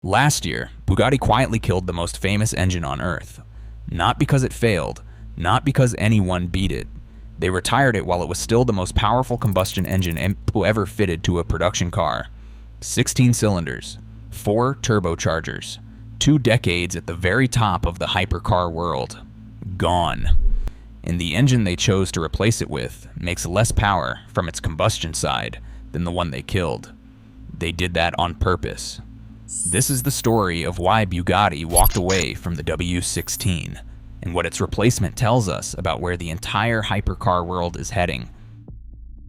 Last year, Bugatti quietly killed the most famous engine on Earth. Not because it failed, not because anyone beat it. They retired it while it was still the most powerful combustion engine ever fitted to a production car. 16 cylinders, 4 turbochargers, 2 decades at the very top of the hypercar world. Gone. And the engine they chose to replace it with makes less power from its combustion side than the one they killed. They did that on purpose. This is the story of why Bugatti walked away from the W16, and what its replacement tells us about where the entire hypercar world is heading.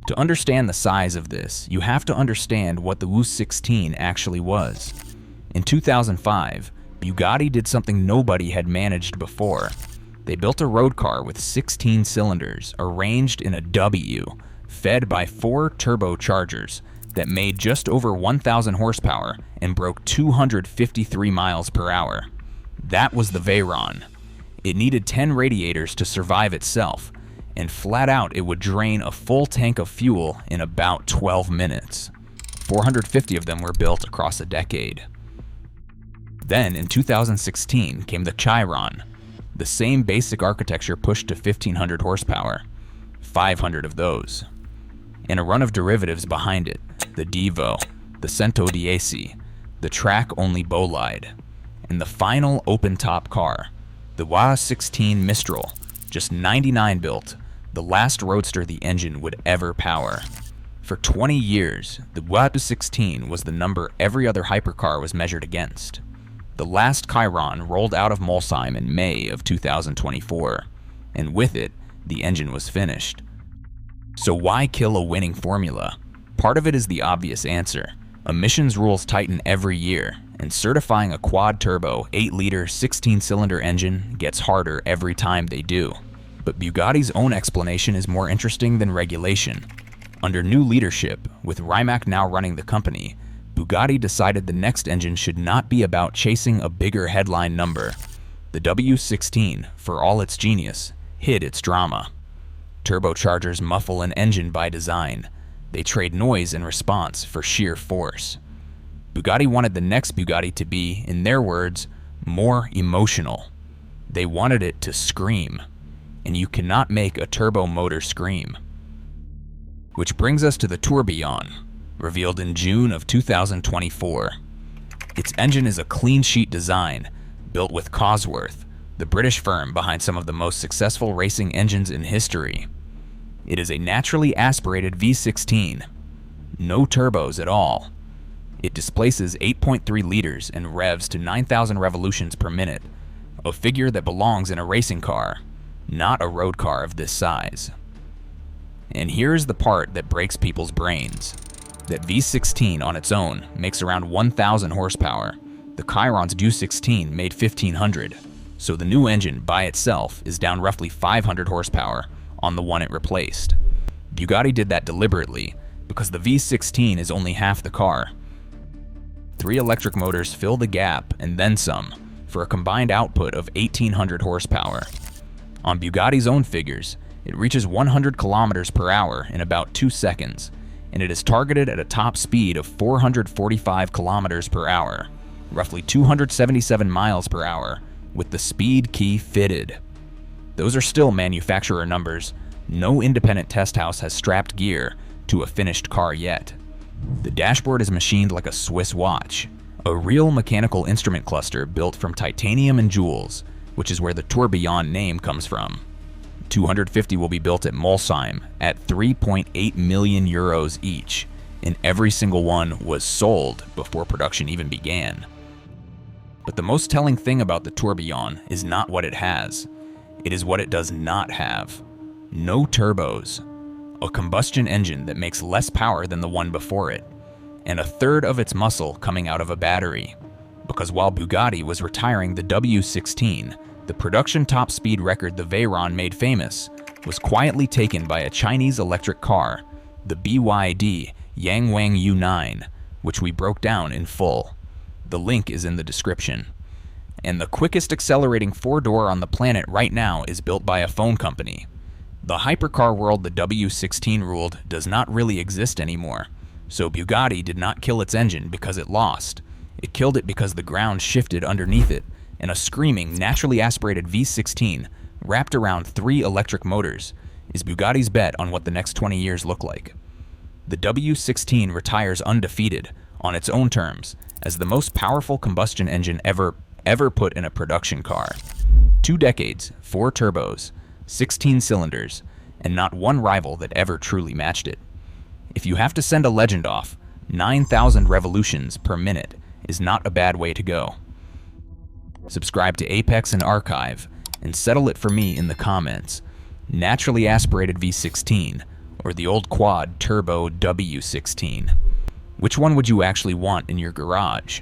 To understand the size of this, you have to understand what the W16 actually was. In 2005, Bugatti did something nobody had managed before. They built a road car with 16 cylinders arranged in a W, fed by 4 turbochargers that made just over 1,000 horsepower and broke 253 miles per hour. That was the Veyron. It needed 10 radiators to survive itself, and flat out it would drain a full tank of fuel in about 12 minutes. 450 of them were built across a decade. Then in 2016 came the Chiron. The same basic architecture pushed to 1,500 horsepower, 500 of those. And a run of derivatives behind it, the Devo, the Cento Dieci, the track-only bolide, and the final open-top car, the W16 Mistral, just 99 built, the last roadster the engine would ever power. For 20 years, the W16 was the number every other hypercar was measured against. The last Chiron rolled out of Molsheim in May of 2024, and with it, the engine was finished. So why kill a winning formula? Part of it is the obvious answer. Emissions rules tighten every year, and certifying a quad-turbo, 8-liter, 16-cylinder engine gets harder every time they do. But Bugatti's own explanation is more interesting than regulation. Under new leadership, with Rimac now running the company, Bugatti decided the next engine should not be about chasing a bigger headline number. The W16, for all its genius, hid its drama. Turbochargers muffle an engine by design. They trade noise and response for sheer force. Bugatti wanted the next Bugatti to be, in their words, more emotional. They wanted it to scream, and you cannot make a turbo motor scream. Which brings us to the Tourbillon, revealed in June of 2024. Its engine is a clean sheet design, built with Cosworth, the British firm behind some of the most successful racing engines in history. It is a naturally aspirated V16, no turbos at all. It displaces 8.3 liters and revs to 9,000 revolutions per minute, a figure that belongs in a racing car, not a road car of this size. And here's the part that breaks people's brains. That V16 on its own makes around 1,000 horsepower. The Chiron's W16 made 1,500, so the new engine by itself is down roughly 500 horsepower on the one it replaced. Bugatti did that deliberately because the V16 is only half the car. 3 electric motors fill the gap and then some for a combined output of 1,800 horsepower. On Bugatti's own figures, it reaches 100 kilometers per hour in about 2 seconds, and it is targeted at a top speed of 445 kilometers per hour, roughly 277 miles per hour, with the speed key fitted. Those are still manufacturer numbers. No independent test house has strapped gear to a finished car yet. The dashboard is machined like a Swiss watch, a real mechanical instrument cluster built from titanium and jewels, which is where the Tourbillon name comes from. 250 will be built at Molsheim at 3.8 million euros each, and every single one was sold before production even began. But the most telling thing about the Tourbillon is not what it has. It is what it does not have. No turbos, a combustion engine that makes less power than the one before it, and a third of its muscle coming out of a battery. Because while Bugatti was retiring the W16, the production top speed record the Veyron made famous was quietly taken by a Chinese electric car, the BYD Yangwang U9, which we broke down in full. The link is in the description. And the quickest accelerating 4-door on the planet right now is built by a phone company. The hypercar world the W16 ruled does not really exist anymore, so Bugatti did not kill its engine because it lost. It killed it because the ground shifted underneath it, and a screaming, naturally aspirated V16 wrapped around 3 electric motors is Bugatti's bet on what the next 20 years look like. The W16 retires undefeated, on its own terms, as the most powerful combustion engine ever put in a production car. 2 decades, 4 turbos, 16 cylinders, and not one rival that ever truly matched it. If you have to send a legend off, 9,000 revolutions per minute is not a bad way to go. Subscribe to Apex and Archive, and settle it for me in the comments. Naturally aspirated V16, or the old quad turbo W16. Which one would you actually want in your garage?